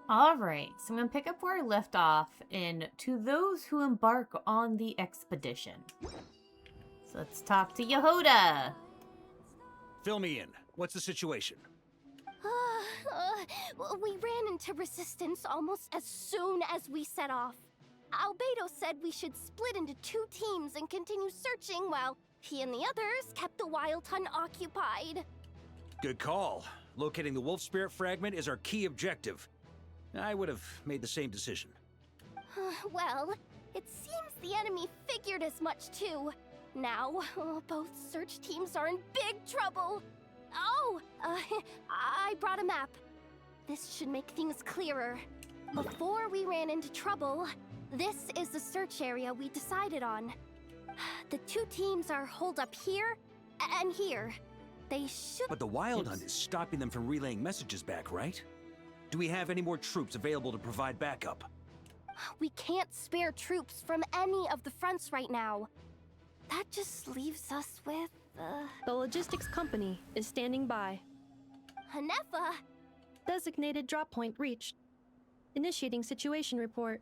Alright, so I'm going to pick up where I left off in To Those Who Embark on the Expedition. So let's talk to Yehuda. Fill me in. What's the situation? We ran into resistance almost as soon as we set off. Albedo said we should split into 2 teams and continue searching while he and the others kept the Wild Hunt occupied. Good call. Locating the Wolf Spirit fragment is our key objective. I would have made the same decision. Well, it seems the enemy figured as much too. Now, both search teams are in big trouble. Oh, I brought a map. This should make things clearer. Before we ran into trouble, this is the search area we decided on. The 2 teams are holed up here and here. They should... But the Wild Hunt is stopping them from relaying messages back, right? Do we have any more troops available to provide backup? We can't spare troops from any of the fronts right now. That just leaves us with, The logistics company is standing by. Hanefa! Designated drop point reached. Initiating situation report.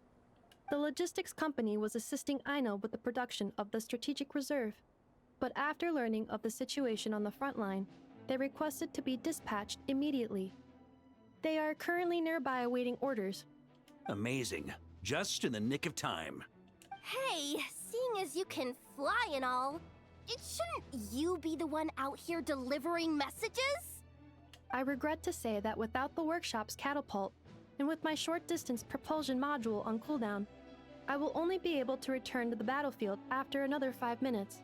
The logistics company was assisting Aino with the production of the strategic reserve. But after learning of the situation on the front line, they requested to be dispatched immediately. They are currently nearby awaiting orders. Amazing. Just in the nick of time. Hey, seeing as you can fly and all, shouldn't you be the one out here delivering messages? I regret to say that without the workshop's catapult, and with my short-distance propulsion module on cooldown, I will only be able to return to the battlefield after another 5 minutes.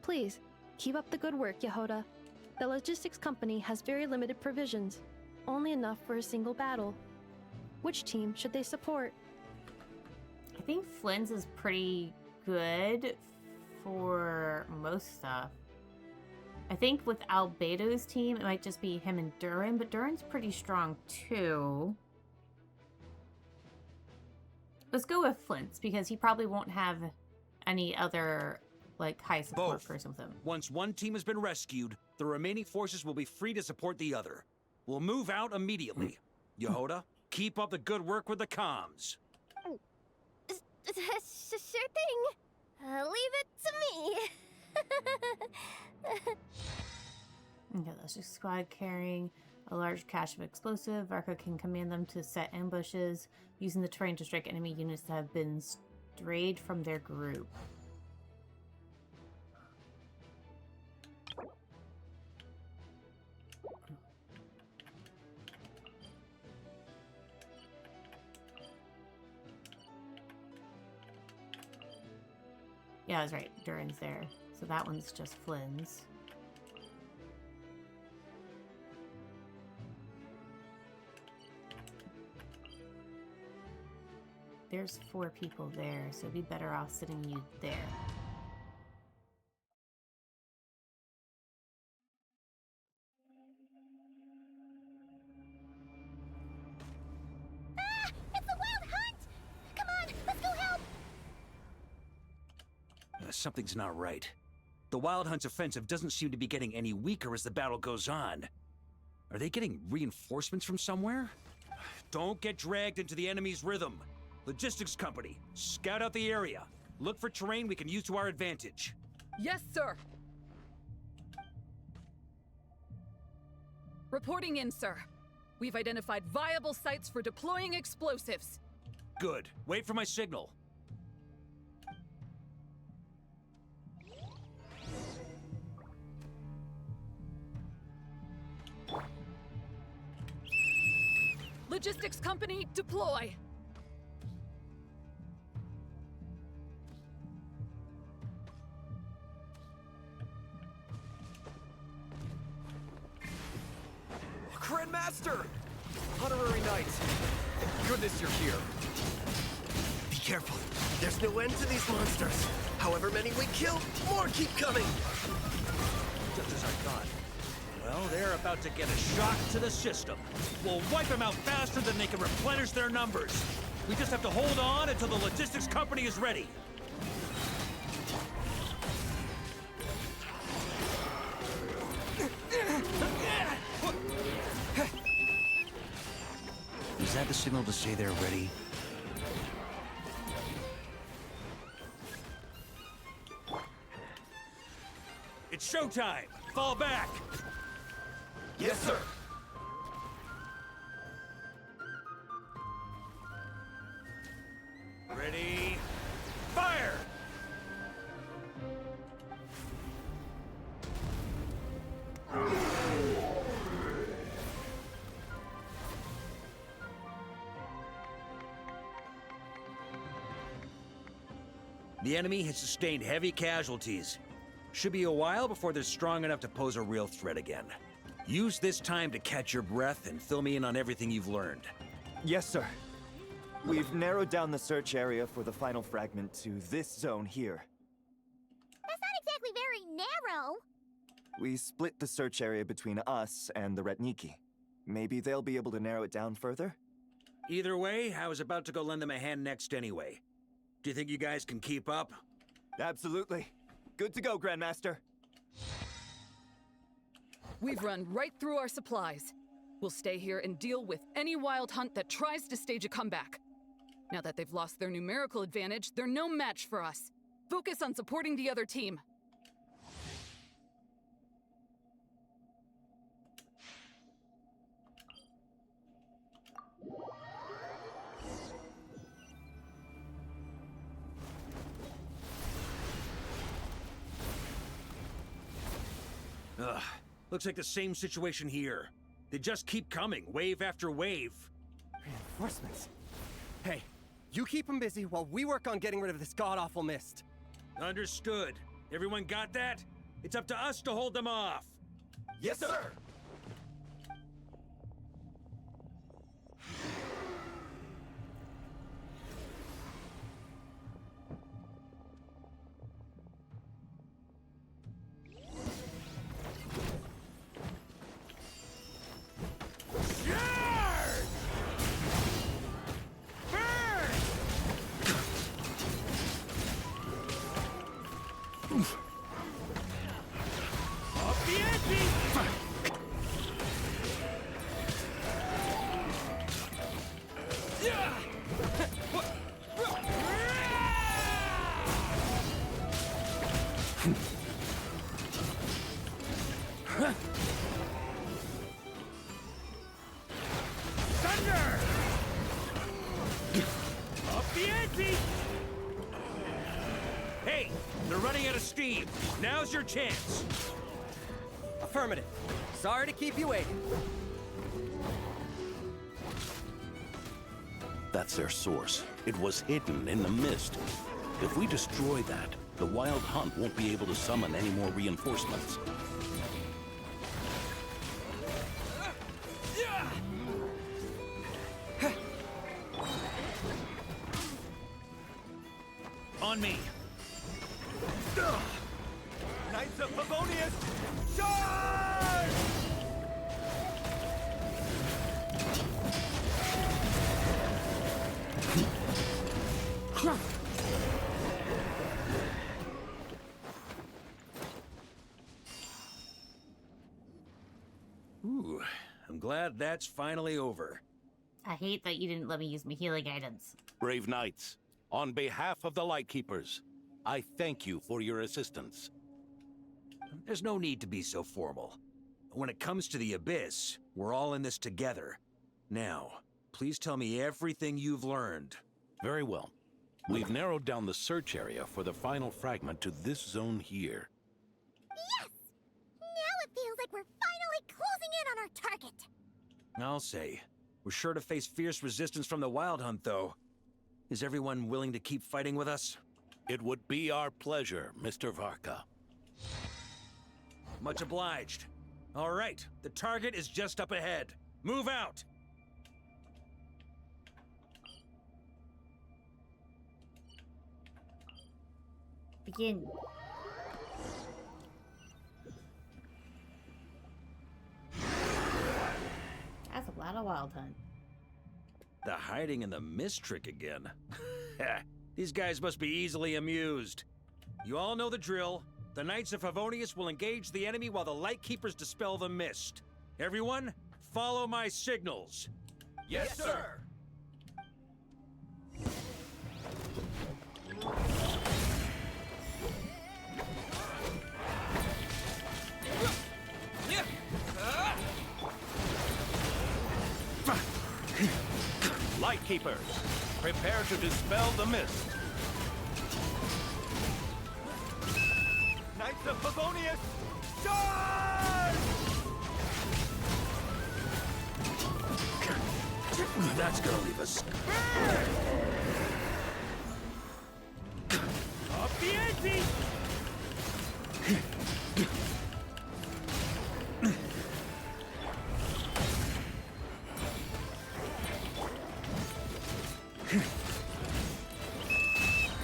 Please, keep up the good work, Yehuda. The logistics company has very limited provisions, only enough for a single battle. Which team should they support? I think Flynn's is pretty good for most stuff. I think with Albedo's team, it might just be him and Durin, but Durin's pretty strong too. Let's go with Flint's, because he probably won't have any other, like, high support person with him. Once one team has been rescued, the remaining forces will be free to support the other. We'll move out immediately. Yehuda, keep up the good work with the comms. Sure thing. Leave it to me. Okay, let's just squad carrying a large cache of explosive. Varka can command them to set ambushes, using the terrain to strike enemy units that have been strayed from their group. Yeah, I was right. Durin's there. So that one's just Flynn's. There's 4 people there, so it'd be better off sitting you there. Ah! It's a wild hunt! Come on, let's go help! Something's not right. The Wild Hunt's offensive doesn't seem to be getting any weaker as the battle goes on. Are they getting reinforcements from somewhere? Don't get dragged into the enemy's rhythm. Logistics company, scout out the area. Look for terrain we can use to our advantage. Yes, sir. Reporting in, sir. We've identified viable sites for deploying explosives. Good. Wait for my signal. Logistics company, deploy. Grandmaster! Honorary Knight! Thank goodness you're here. Be careful. There's no end to these monsters. However many we kill, more keep coming! Just as I thought. Well, they're about to get a shock to the system. We'll wipe them out faster than they can replenish their numbers. We just have to hold on until the logistics company is ready. Is that that the signal to say they're ready? It's showtime! Fall back! Yes, sir. Ready, fire! The enemy has sustained heavy casualties. Should be a while before they're strong enough to pose a real threat again. Use this time to catch your breath and fill me in on everything you've learned. Yes, sir. We've narrowed down the search area for the final fragment to this zone here. That's not exactly very narrow. We split the search area between us and the Retniki. Maybe they'll be able to narrow it down further? Either way, I was about to go lend them a hand next anyway. Do you think you guys can keep up? Absolutely. Good to go, Grandmaster. We've run right through our supplies. We'll stay here and deal with any wild hunt that tries to stage a comeback. Now that they've lost their numerical advantage, they're no match for us. Focus on supporting the other team. Ugh, looks like the same situation here. They just keep coming, wave after wave. Reinforcements. Hey, you keep them busy while we work on getting rid of this god-awful mist. Understood. Everyone got that? It's up to us to hold them off. Yes, sir! Thunder! Up the ante! Hey, they're running out of steam. Now's your chance. Affirmative. Sorry to keep you waiting. That's their source. It was hidden in the mist. If we destroy that, the Wild Hunt won't be able to summon any more reinforcements. On me. Knights of Favonius, charge! Ooh, I'm glad that's finally over. I hate that you didn't let me use my healing items. Brave knights, on behalf of the Lightkeepers, I thank you for your assistance. There's no need to be so formal. When it comes to the Abyss, we're all in this together. Now, please tell me everything you've learned. Very well. We've narrowed down the search area for the final fragment to this zone here. Yes! Now it feels like we're finally closing in on our target. I'll say. We're sure to face fierce resistance from the Wild Hunt, though. Is everyone willing to keep fighting with us? It would be our pleasure, Mr. Varka. Much obliged. All right, the target is just up ahead. Move out! Begin. That's a lot of Wild Hunt. The hiding in the mist trick again. These guys must be easily amused. You all know the drill. The Knights of Favonius will engage the enemy while the Lightkeepers dispel the mist. Everyone, follow my signals. Yes, sir! Lightkeepers, prepare to dispel the mist. Knights of Favonius, charge! That's gonna leave us. Up the ante!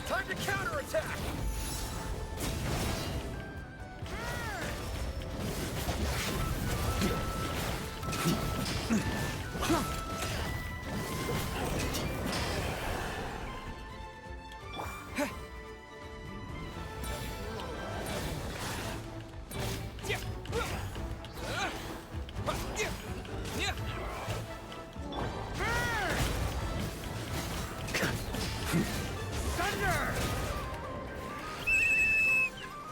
Time to counterattack! Thunder!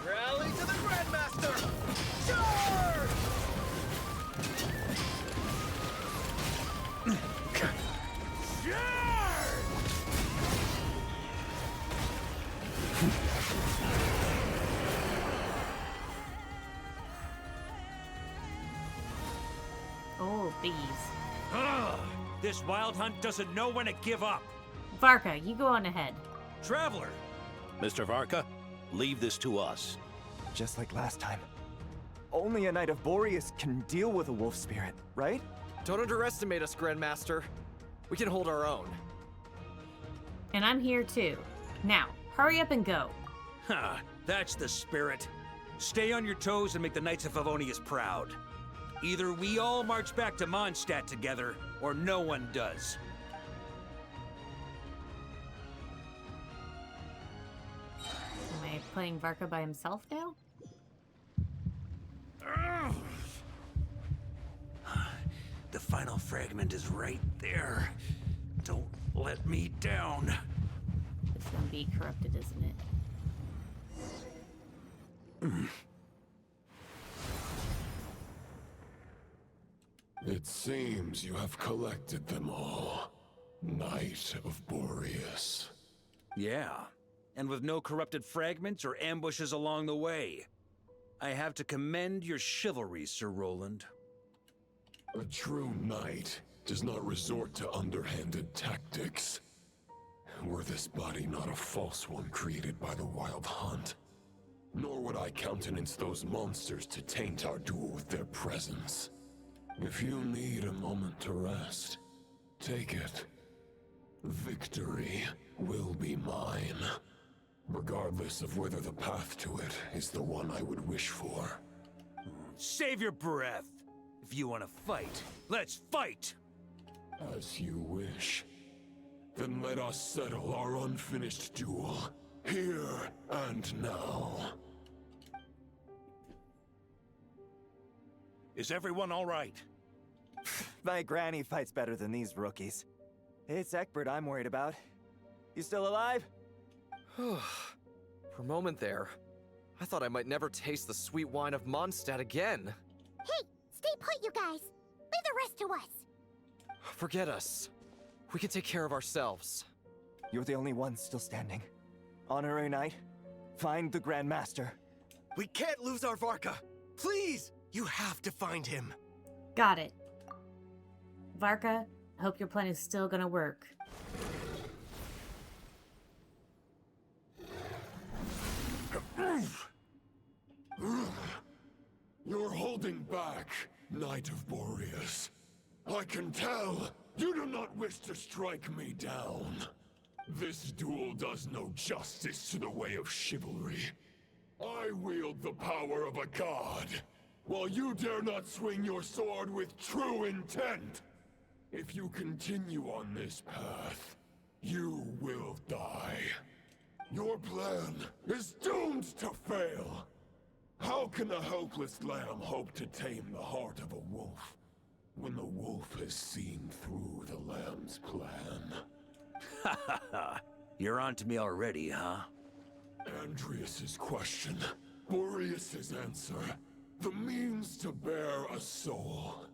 Rally to the Grandmaster! Charge! Oh, bees. Ugh, this wild hunt doesn't know when to give up. Varka, you go on ahead. Traveler, Mr. Varka, leave this to us. Just like last time. Only a Knight of Boreas can deal with a wolf spirit, right? Don't underestimate us, Grandmaster. We can hold our own. And I'm here too. Now, hurry up and go. huh, that's the spirit. Stay on your toes and make the Knights of Favonius proud. Either we all march back to Mondstadt together, or no one does. Am I playing Varka by himself now? The final fragment is right there. Don't let me down. It's gonna be corrupted, isn't it? It seems you have collected them all, Knight of Boreas. Yeah, and with no corrupted fragments or ambushes along the way. I have to commend your chivalry, Sir Roland. A true knight does not resort to underhanded tactics. Were this body not a false one created by the Wild Hunt, nor would I countenance those monsters to taint our duel with their presence. If you need a moment to rest, take it. Victory will be mine, regardless of whether the path to it is the one I would wish for. Save your breath. If you want to fight, let's fight! As you wish. Then let us settle our unfinished duel, here and now. Is everyone all right? My granny fights better than these rookies. It's Egbert I'm worried about. You still alive? For a moment there, I thought I might never taste the sweet wine of Mondstadt again. Hey, stay put, you guys. Leave the rest to us. Forget us. We can take care of ourselves. You're the only one still standing. Honorary Knight, find the Grand Master. We can't lose our Varka! Please! You have to find him! Got it. Varka, I hope your plan is still gonna work. You're holding back, Knight of Boreas. I can tell you do not wish to strike me down. This duel does no justice to the way of chivalry. I wield the power of a god, while you dare not swing your sword with true intent. If you continue on this path, you will die. Your plan is doomed to fail. How can a helpless lamb hope to tame the heart of a wolf, when the wolf has seen through the lamb's plan? Ha ha ha. You're on to me already, huh? Andrias's question, Boreas's answer, the means to bear a soul.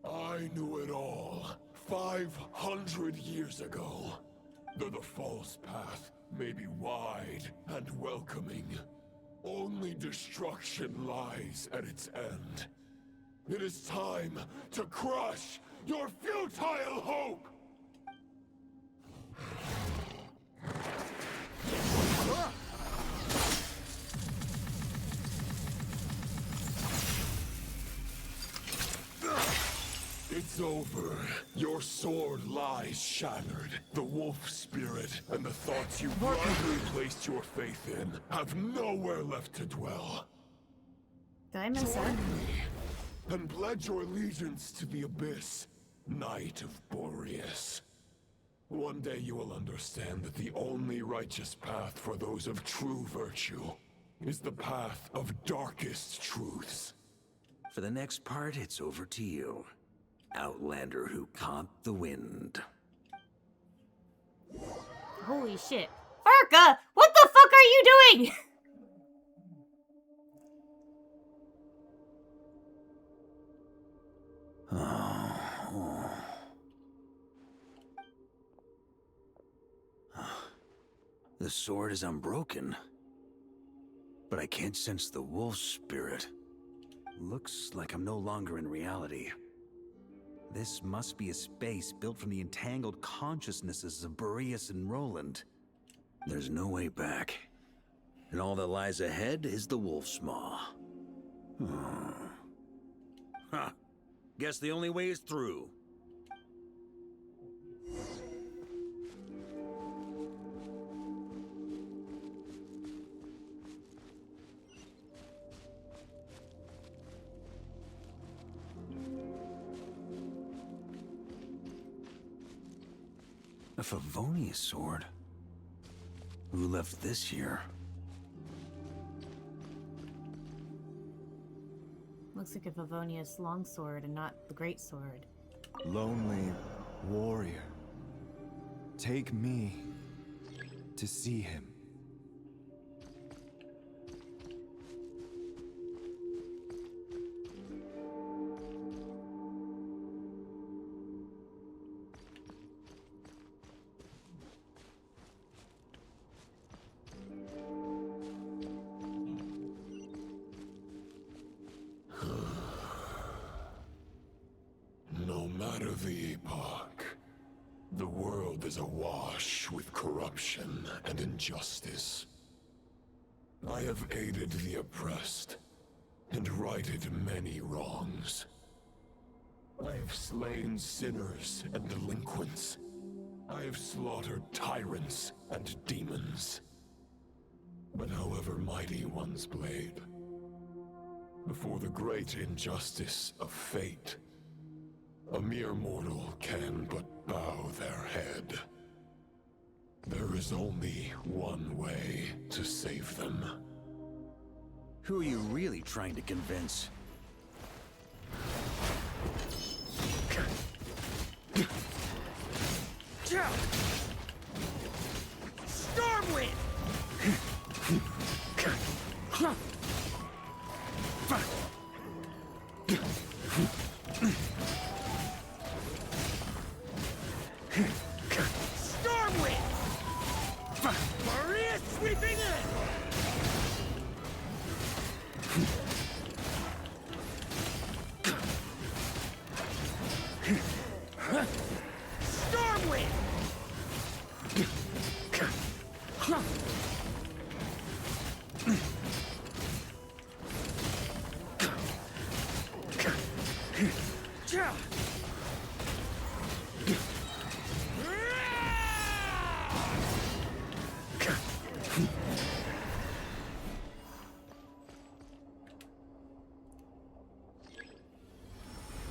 I knew it all 500 years ago. Though the false path may be wide and welcoming, only destruction lies at its end. It is time to crush your futile hope! It's over. Your sword lies shattered. The wolf spirit and the thoughts you blindly placed your faith in have nowhere left to dwell. Did I miss Join that? me and pledge your allegiance to the abyss, Knight of Boreas. One day you will understand that the only righteous path for those of true virtue is the path of darkest truths. For the next part, it's over to you. Outlander who caught the wind. Holy shit. Farka! What the fuck are you doing? The sword is unbroken, but I can't sense the wolf spirit. Looks like I'm no longer in reality. This must be a space built from the entangled consciousnesses of Boreas and Roland. There's no way back. And all that lies ahead is the wolf's maw. Huh. Guess the only way is through. A Favonius sword? Who left this here? Looks like a Favonius longsword and not the great sword. Lonely warrior, take me to see him. No matter the epoch, the world is awash with corruption and injustice. I have aided the oppressed and righted many wrongs. I have slain sinners and delinquents. I have slaughtered tyrants and demons. But however mighty one's blade, before the great injustice of fate, a mere mortal can but bow their head. There is only one way to save them. Who are you really trying to convince? Stormwind! Stormwind! Maria sweeping in! Stormwind!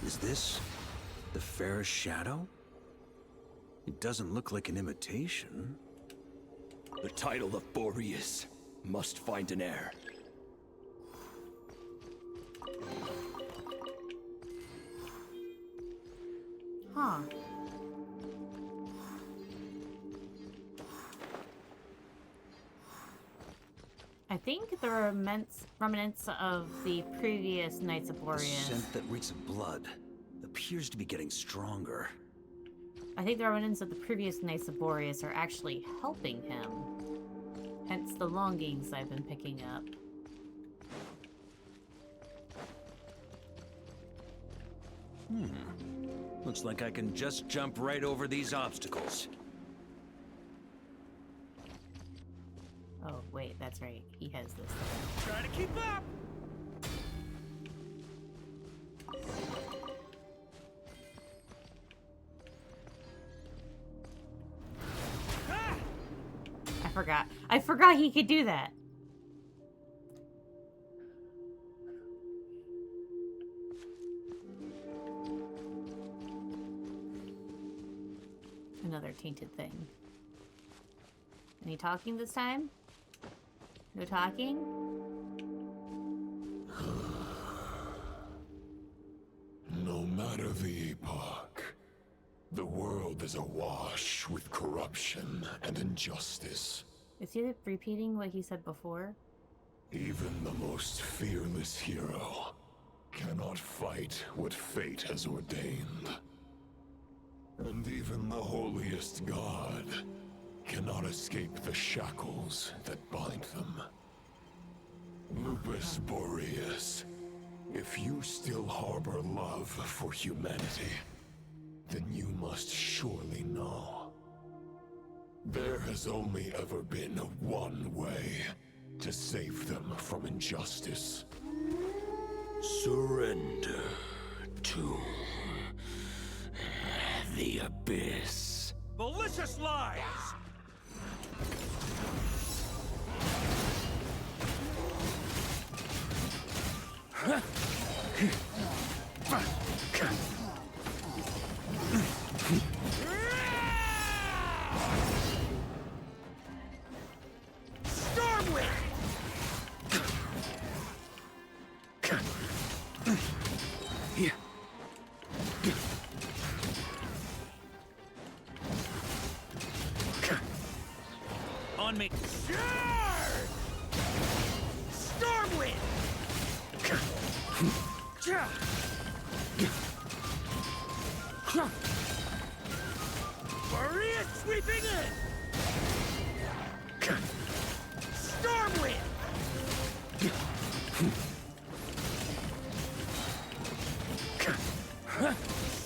Is this the fairest shadow? It doesn't look like an imitation. The title of Boreas must find an heir. Huh. I think the remnants of the previous Knights of The Boreas. scent that reeks of blood appears to be getting stronger. I think the remnants of the previous Knights of Boreas are actually helping him. Hence the longings I've been picking up. Looks like I can just jump right over these obstacles. Oh, wait, that's right. He has this. Try to keep up! Ah! I forgot he could do that. Another tainted thing. Any talking this time? No talking? No matter the epoch, the world is awash with corruption and injustice. Is he repeating what he said before? Even the most fearless hero cannot fight what fate has ordained. And even the holiest god cannot escape the shackles that bind them. Lupus Boreas, if you still harbor love for humanity, then you must surely know. There has only ever been one way to save them from injustice. Surrender to the abyss. Malicious lies! Stormwind! On me. Charge! Stormwind! Boreas sweeping in! Stormwind!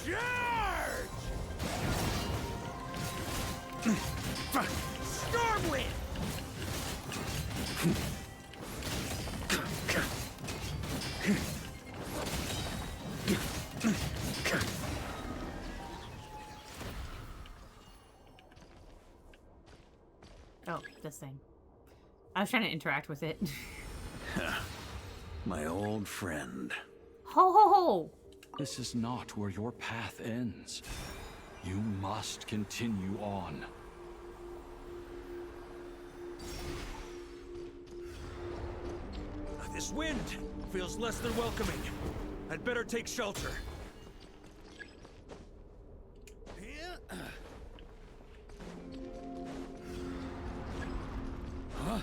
Charge! Stormwind! Oh, this thing. I was trying to interact with it. My old friend. Ho ho ho! This is not where your path ends. You must continue on. This wind feels less than welcoming. I'd better take shelter. Huh?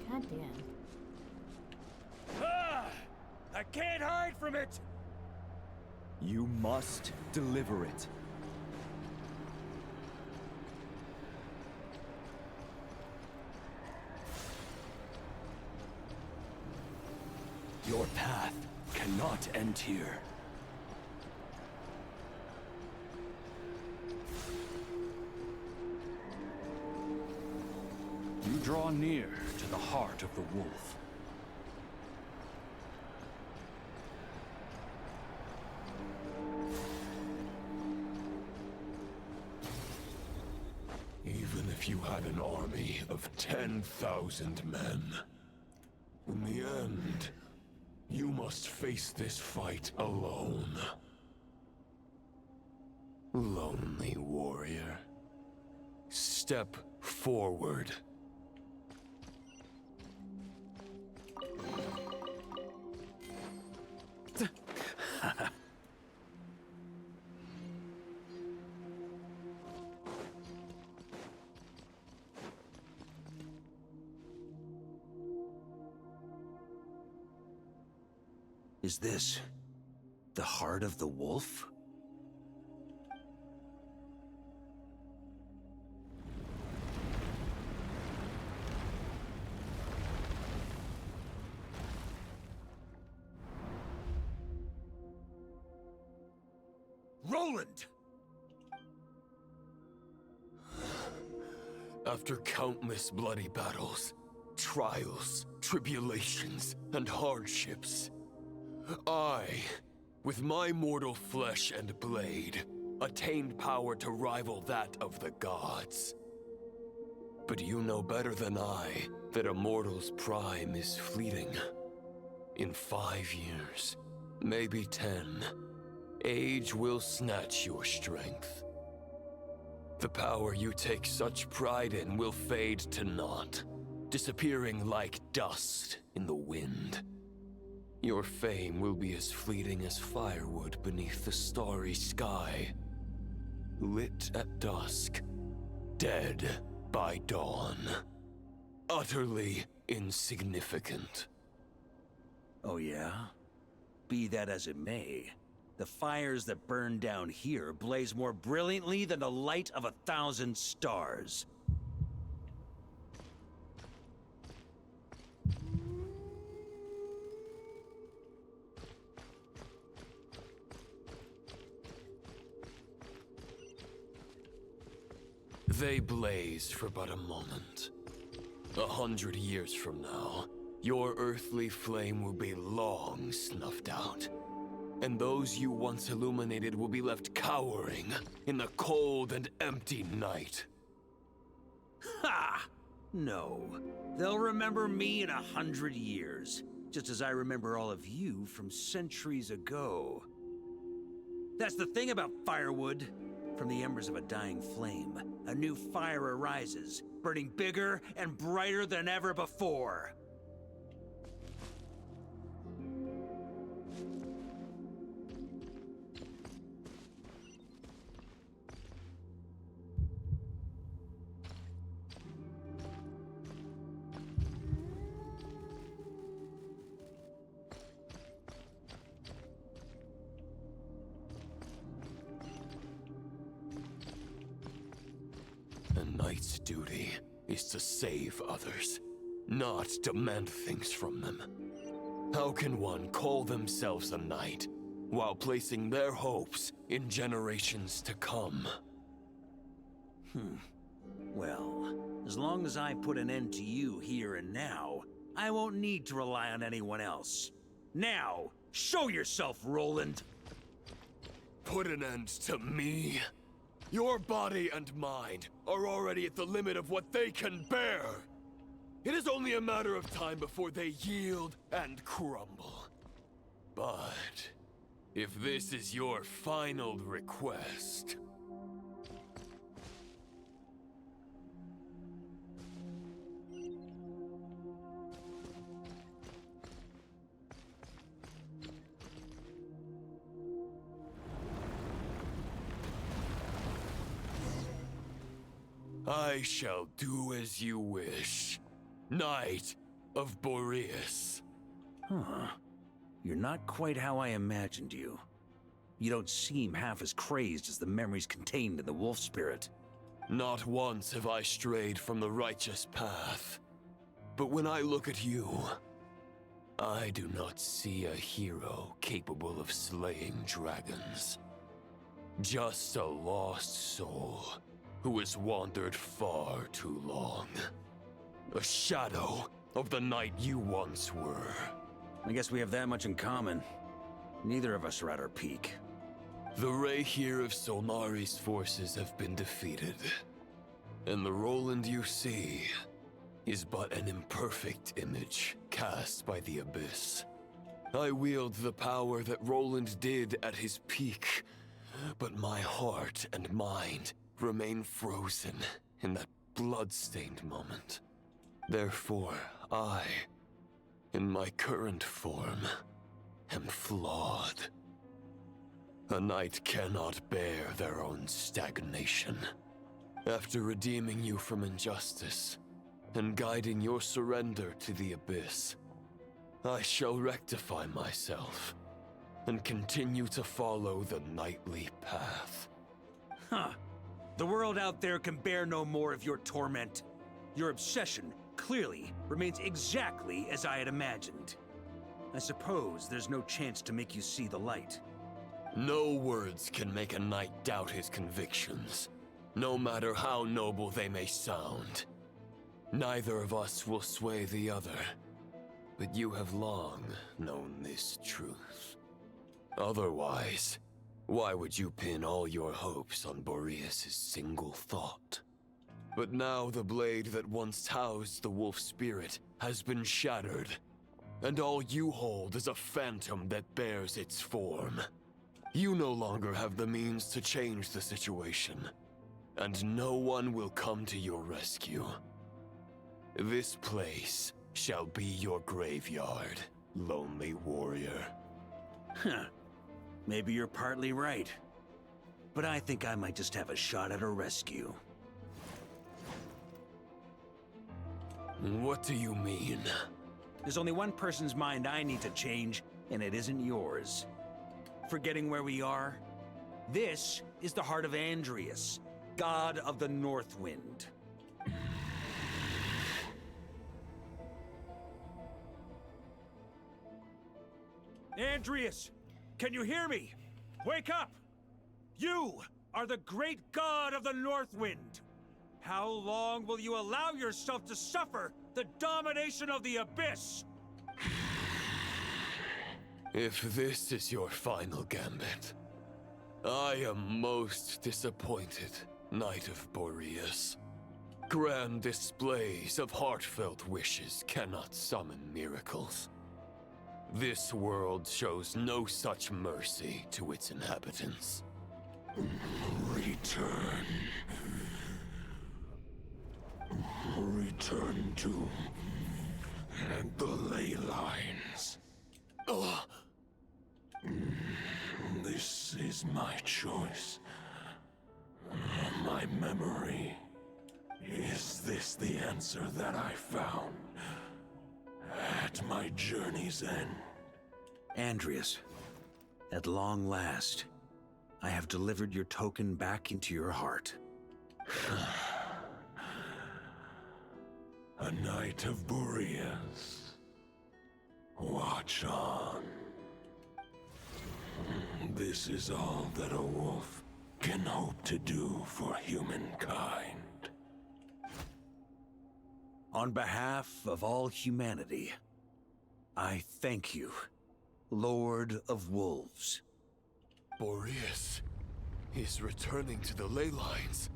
God damn. Ah! I can't hide from it! You must deliver it. Your path cannot end here. You draw near to the heart of the wolf. Even if you had an army of 10,000 men, in the end, you must face this fight alone. Lonely warrior. Step forward. Is this the heart of the wolf? Roland! After countless bloody battles, trials, tribulations, and hardships, I, with my mortal flesh and blade, attained power to rival that of the gods. But you know better than I that a mortal's prime is fleeting. In 5 years, maybe 10, age will snatch your strength. The power you take such pride in will fade to naught, disappearing like dust in the wind. Your fame will be as fleeting as firewood beneath the starry sky, lit at dusk, dead by dawn. Utterly insignificant. Oh yeah? Be that as it may, the fires that burn down here blaze more brilliantly than the light of 1,000 stars. They blaze for but a moment. 100 years from now, your earthly flame will be long snuffed out. And those you once illuminated will be left cowering in the cold and empty night. Ha! No. They'll remember me in 100 years, just as I remember all of you from centuries ago. That's the thing about firewood. From the embers of a dying flame, a new fire arises, burning bigger and brighter than ever before. A knight's duty is to save others, not demand things from them. How can one call themselves a knight while placing their hopes in generations to come? Well, as long as I put an end to you here and now, I won't need to rely on anyone else. Now, show yourself, Roland! Put an end to me? Your body and mind are already at the limit of what they can bear. It is only a matter of time before they yield and crumble. But if this is your final request... I shall do as you wish, Knight of Boreas. Huh. You're not quite how I imagined you. You don't seem half as crazed as the memories contained in the wolf spirit. Not once have I strayed from the righteous path. But when I look at you, I do not see a hero capable of slaying dragons. Just a lost soul who has wandered far too long. A shadow of the knight you once were. I guess we have that much in common. Neither of us are at our peak. The Rayhir of Solnari's forces have been defeated. And the Roland you see is but an imperfect image cast by the Abyss. I wield the power that Roland did at his peak, but my heart and mind remain frozen in that blood-stained moment. Therefore, I, in my current form, am flawed. A knight cannot bear their own stagnation. After redeeming you from injustice, and guiding your surrender to the Abyss, I shall rectify myself and continue to follow the knightly path. Huh. The world out there can bear no more of your torment. Your obsession, clearly, remains exactly as I had imagined. I suppose there's no chance to make you see the light. No words can make a knight doubt his convictions, no matter how noble they may sound. Neither of us will sway the other, but you have long known this truth. Otherwise, why would you pin all your hopes on Boreas' single thought? But now the blade that once housed the wolf spirit has been shattered, and all you hold is a phantom that bears its form. You no longer have the means to change the situation, and no one will come to your rescue. This place shall be your graveyard, lonely warrior. Huh. Maybe you're partly right. But I think I might just have a shot at a rescue. What do you mean? There's only one person's mind I need to change, and it isn't yours. Forgetting where we are? This is the heart of Andrias, god of the North Wind. Andrias, can you hear me? Wake up! You are the great god of the North Wind. How long will you allow yourself to suffer the domination of the Abyss? If this is your final gambit, I am most disappointed, Knight of Boreas. Grand displays of heartfelt wishes cannot summon miracles. This world shows no such mercy to its inhabitants. Return. Return to the ley lines. This is my choice. My memory. Is this the answer that I found at my journey's end? Andrias, at long last, I have delivered your token back into your heart. A Knight of Boreas. Watch on. This is all that a wolf can hope to do for humankind. On behalf of all humanity, I thank you, Lord of Wolves. Boreas is returning to the ley lines.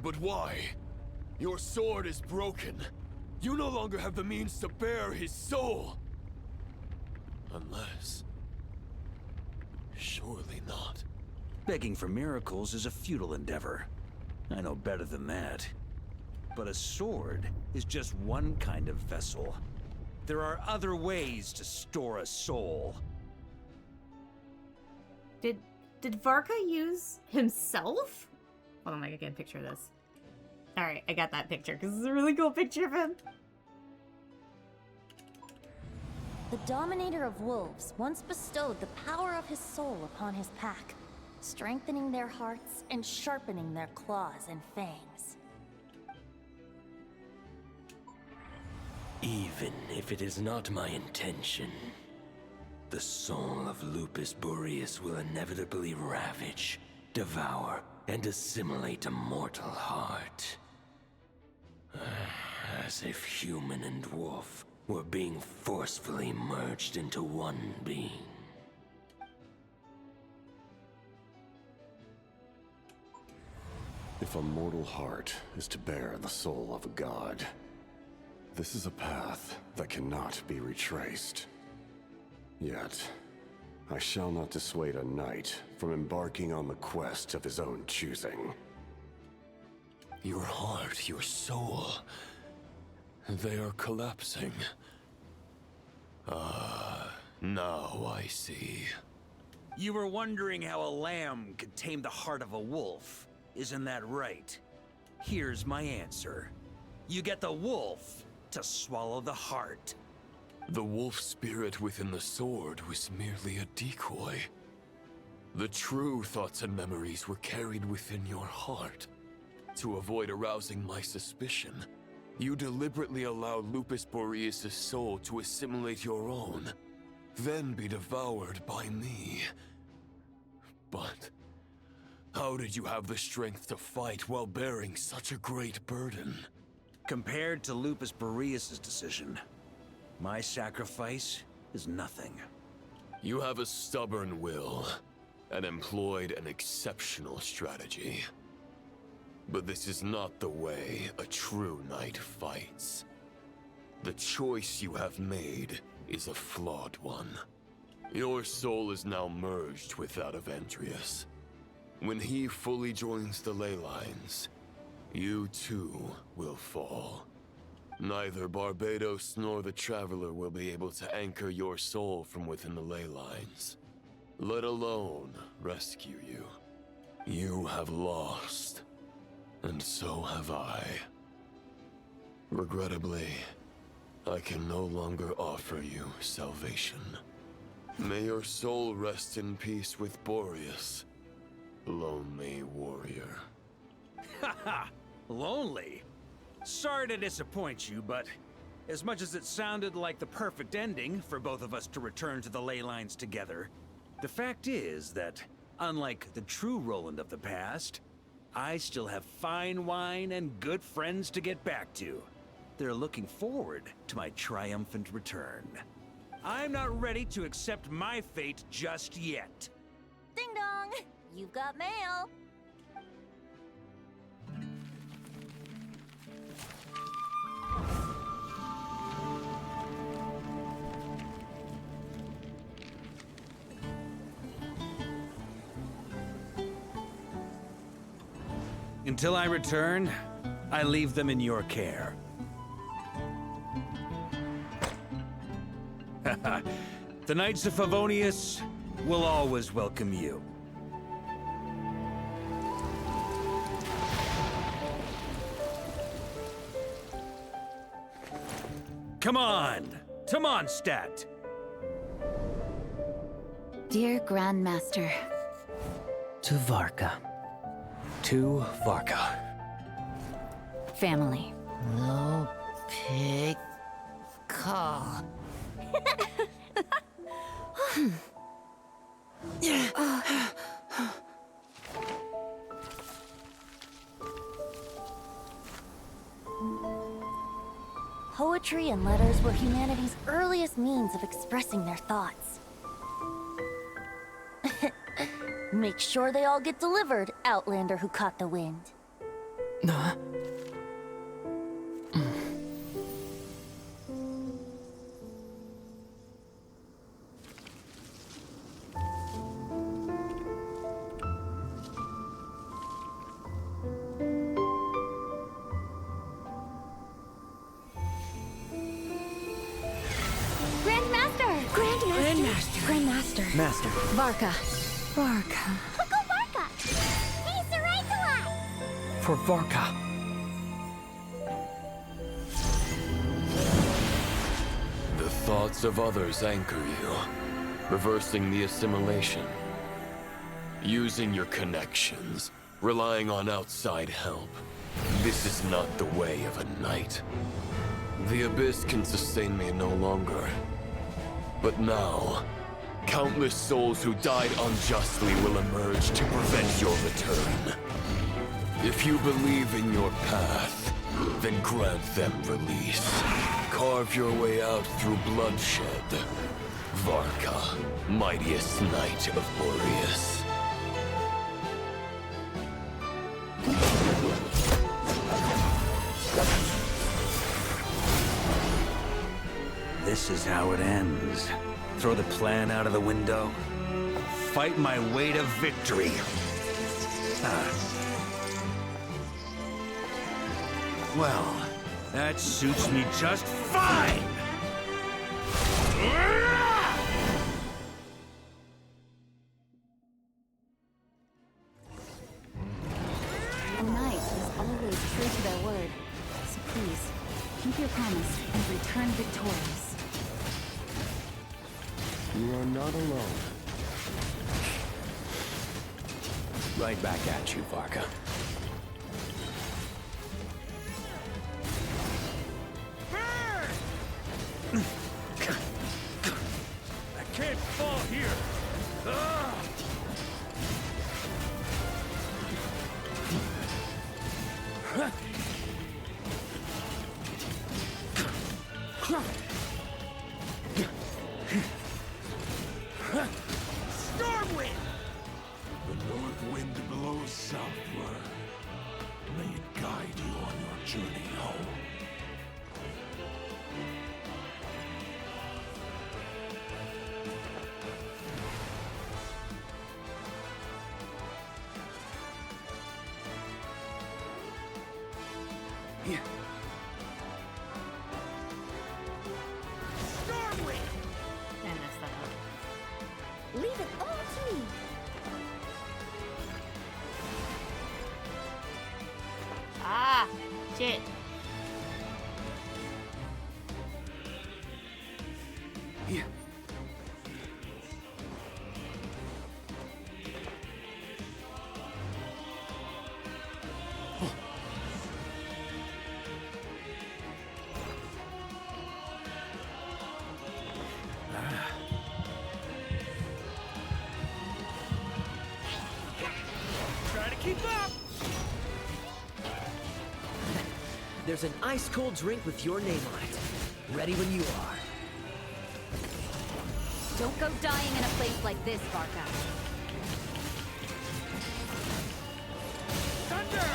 But why? Your sword is broken. You no longer have the means to bear his soul. Unless... surely not. Begging for miracles is a futile endeavor. I know better than that. But a sword is just one kind of vessel. There are other ways to store a soul. Did Varka use himself? Hold on, I gotta get a picture of this. Alright, I got that picture, because it's a really cool picture of him. The Dominator of Wolves once bestowed the power of his soul upon his pack, strengthening their hearts and sharpening their claws and fangs. Even if it is not my intention, the soul of Lupus Boreas will inevitably ravage, devour, and assimilate a mortal heart. As if human and wolf were being forcefully merged into one being. If a mortal heart is to bear the soul of a god, this is a path that cannot be retraced. Yet, I shall not dissuade a knight from embarking on the quest of his own choosing. Your heart, your soul... they are collapsing. Now I see. You were wondering how a lamb could tame the heart of a wolf, isn't that right? Here's my answer. You get the wolf to swallow the heart. The wolf spirit within the sword was merely a decoy. The true thoughts and memories were carried within your heart. To avoid arousing my suspicion, you deliberately allowed Lupus Boreas' soul to assimilate your own, then be devoured by me. But how did you have the strength to fight while bearing such a great burden? Compared to Lupus Boreas' decision, my sacrifice is nothing. You have a stubborn will, and employed an exceptional strategy. But this is not the way a true knight fights. The choice you have made is a flawed one. Your soul is now merged with that of Andreas. When he fully joins the ley lines, you too will fall. Neither Barbados nor the Traveler will be able to anchor your soul from within the ley lines, let alone rescue you. You have lost, and so have I. Regrettably, I can no longer offer you salvation. May your soul rest in peace with Boreas, lonely warrior. Haha! Lonely? Sorry to disappoint you, but as much as it sounded like the perfect ending for both of us to return to the ley lines together, the fact is that, unlike the true Roland of the past, I still have fine wine and good friends to get back to. They're looking forward to my triumphant return. I'm not ready to accept my fate just yet. Ding dong! You've got mail! Until I return, I leave them in your care. The Knights of Favonius will always welcome you. Come on! Mondstadt! Dear Grandmaster. To Varka. To Varka. Family. No pig call. Poetry and letters were humanity's earliest means of expressing their thoughts. Make sure they all get delivered, Outlander who caught the wind. Grandmaster. Master. Varka. Varka. Uncle Varka! He's the right to us! For Varka. The thoughts of others anchor you, reversing the assimilation. Using your connections, relying on outside help. This is not the way of a knight. The Abyss can sustain me no longer. But now, countless souls who died unjustly will emerge to prevent your return. If you believe in your path, then grant them release. Carve your way out through bloodshed. Varka, mightiest knight of Boreas. This is how it ends. Throw the plan out of the window. Fight my way to victory. Well, that suits me just fine! A knight is always true to their word. So please, keep your promise and return victorious. You are not alone. Right back at you, Varka. I can't fall here! Ah! Stormwind! The north wind blows southward. May it guide you on your journey home. Stormwind! I messed that up. Leave it all to me. Ah! Shit. Try to keep up! There's an ice-cold drink with your name on it. Ready when you are. Don't go dying in a place like this, Varka. Thunder!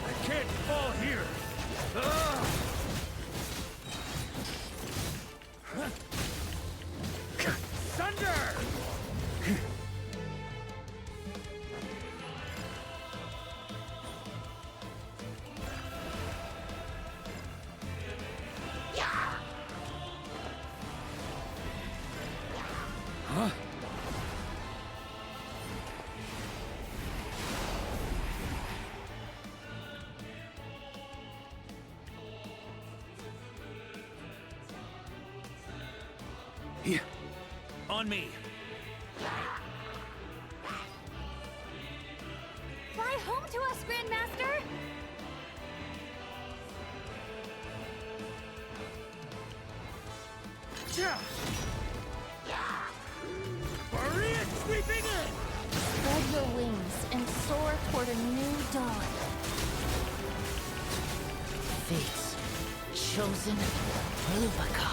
I can't fall here! Ah! Thunder! Huh? Here. On me. Fly home to us, Grandmaster! Boreas sweeping in! Spread your wings and soar toward a new dawn. Fate's chosen Luvaka.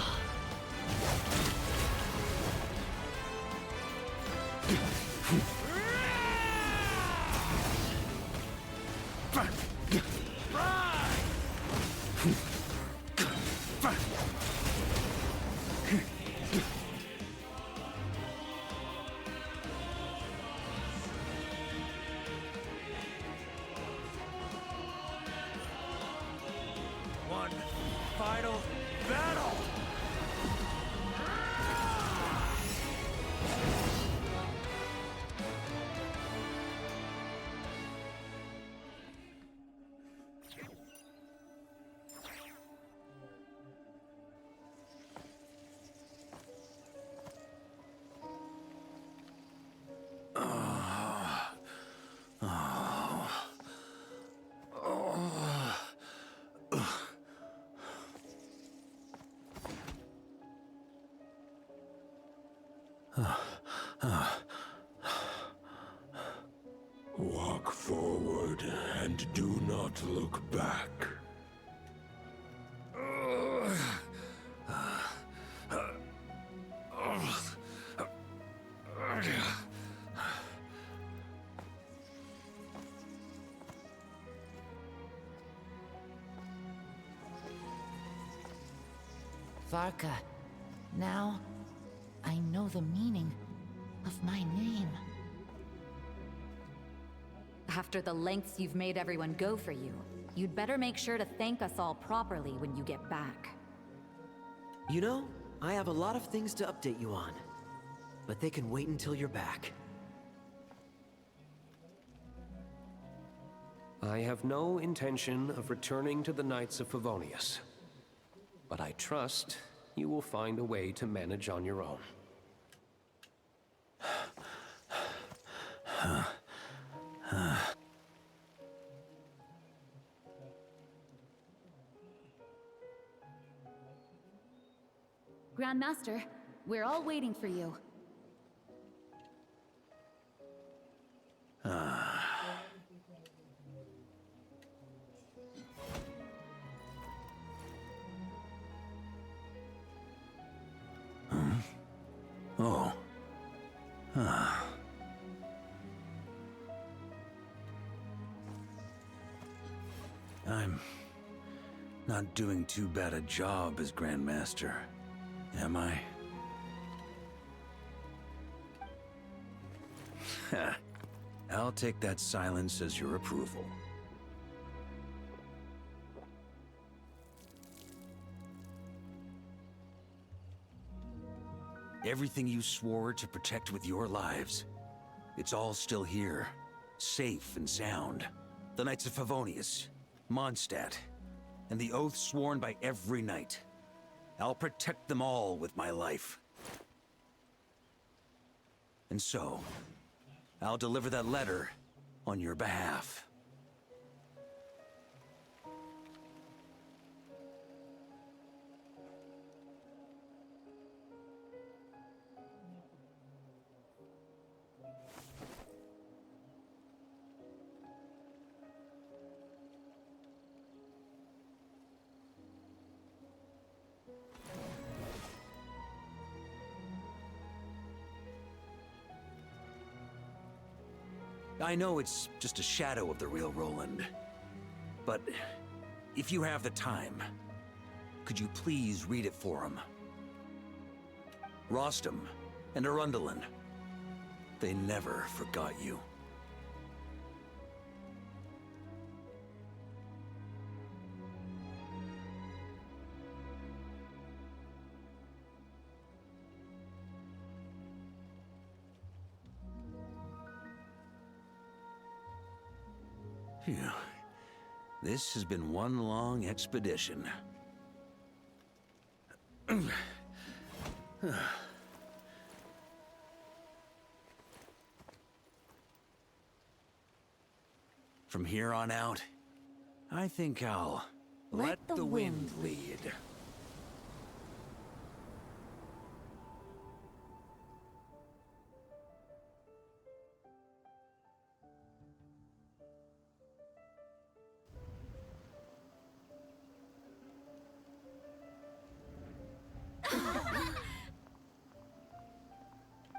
One final battle! Walk forward and do not look back. Varka, now I know the meaning of my name. After the lengths you've made everyone go for you, you'd better make sure to thank us all properly when you get back. You know, I have a lot of things to update you on. but they can wait until you're back. I have no intention of returning to the Knights of Favonius, but I trust you will find a way to manage on your own. Grandmaster, we're all waiting for you. Oh. I'm not doing too bad a job as Grandmaster, am I? I'll take that silence as your approval. Everything you swore to protect with your lives, it's all still here, safe and sound. The Knights of Favonius, Mondstadt, and the oath sworn by every knight. I'll protect them all with my life. And so, I'll deliver that letter on your behalf. I know it's just a shadow of the real Roland, but if you have the time, could you please read it for him? Rostam and Arundelen, they never forgot you. Phew. This has been one long expedition. From here on out, I think I'll let the wind lead.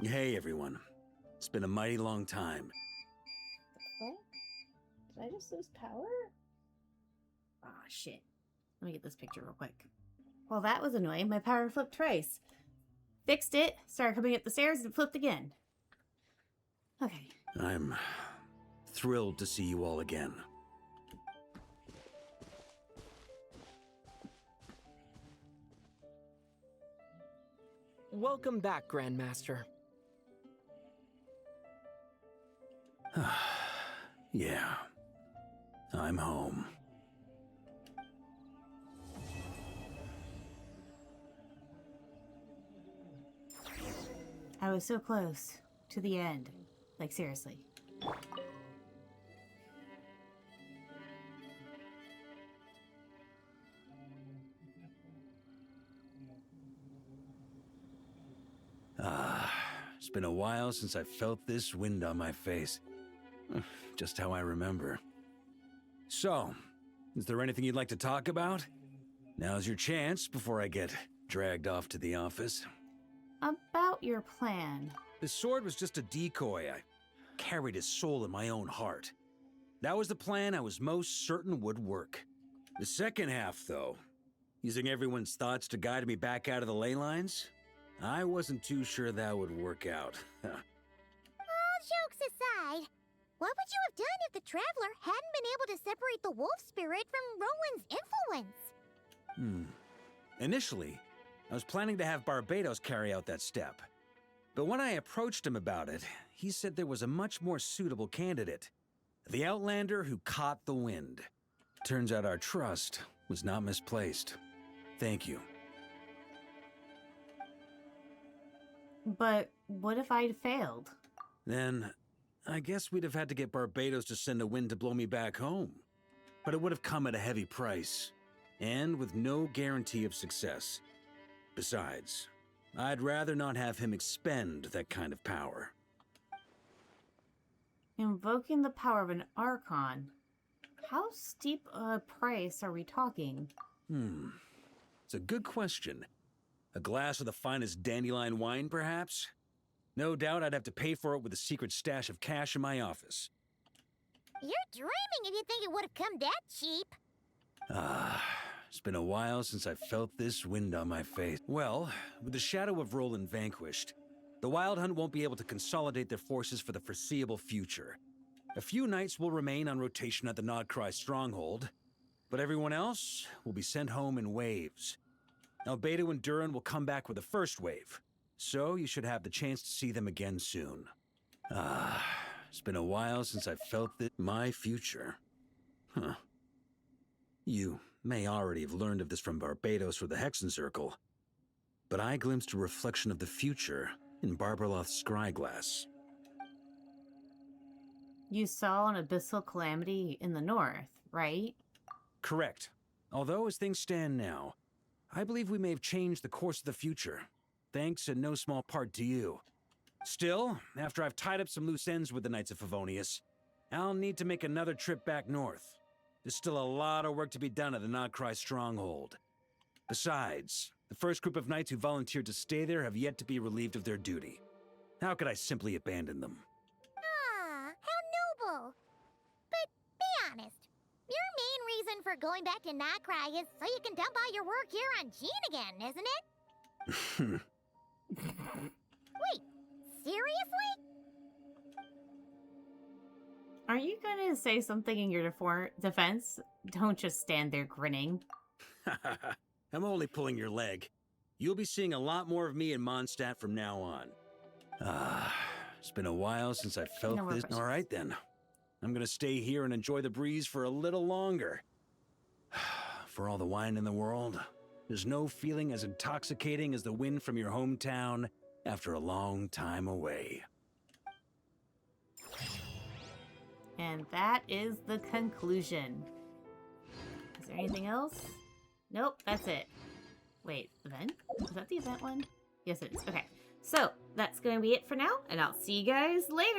Hey, everyone. It's been a mighty long time. What? Did I just lose power? Ah, shit. Let me get this picture real quick. Well, that was annoying. My power flipped twice. Fixed it, started coming up the stairs, and it flipped again. Okay. I'm thrilled to see you all again. Welcome back, Grandmaster. Yeah. I'm home. I was so close to the end. Like, seriously. It's been a while since I felt this wind on my face. Just how I remember. So, is there anything you'd like to talk about? Now's your chance before I get dragged off to the office. About your plan. The sword was just a decoy. I carried his soul in my own heart. That was the plan I was most certain would work. The second half, though, using everyone's thoughts to guide me back out of the ley lines, I wasn't too sure that would work out. All jokes aside, what would you have done if the Traveler hadn't been able to separate the wolf spirit from Roland's influence? Initially, I was planning to have Barbados carry out that step. But when I approached him about it, he said there was a much more suitable candidate. The Outlander who caught the wind. Turns out our trust was not misplaced. Thank you. But what if I'd failed? Then, I guess we'd have had to get Barbados to send a wind to blow me back home. But it would have come at a heavy price, and with no guarantee of success. Besides, I'd rather not have him expend that kind of power. Invoking the power of an Archon. How steep a price are we talking? It's a good question. A glass of the finest dandelion wine, perhaps? No doubt I'd have to pay for it with a secret stash of cash in my office. You're dreaming if you think it would have come that cheap. It's been a while since I felt this wind on my face. Well, with the shadow of Roland vanquished, the Wild Hunt won't be able to consolidate their forces for the foreseeable future. A few knights will remain on rotation at the nod-krai stronghold, but everyone else will be sent home in waves. Albedo and Durin will come back with the first wave, so you should have the chance to see them again soon. It's been a while since I felt this. My future. Huh. You may already have learned of this from Barbados or the Hexen Circle, but I glimpsed a reflection of the future in Barbarloth's scryglass. You saw an abyssal calamity in the north, right? Correct. Although, as things stand now, I believe we may have changed the course of the future, thanks in no small part to you. Still, after I've tied up some loose ends with the Knights of Favonius, I'll need to make another trip back north. There's still a lot of work to be done at the nod-krai stronghold. Besides, the first group of knights who volunteered to stay there have yet to be relieved of their duty. How could I simply abandon them? How noble. But be honest, your main reason for going back to nod-krai is so you can dump all your work here on Jean again, isn't it? Wait, seriously? Are you going to say something in your defense? Don't just stand there grinning. I'm only pulling your leg. You'll be seeing a lot more of me in Mondstadt from now on. It's been a while since I felt this. All right, then. I'm gonna stay here and enjoy the breeze for a little longer. For all the wine in the world, there's no feeling as intoxicating as the wind from your hometown after a long time away. And that is the conclusion. Is there anything else? Nope, that's it. Wait, event? Is that the event one? Yes, it is. Okay. So, that's going to be it for now, and I'll see you guys later.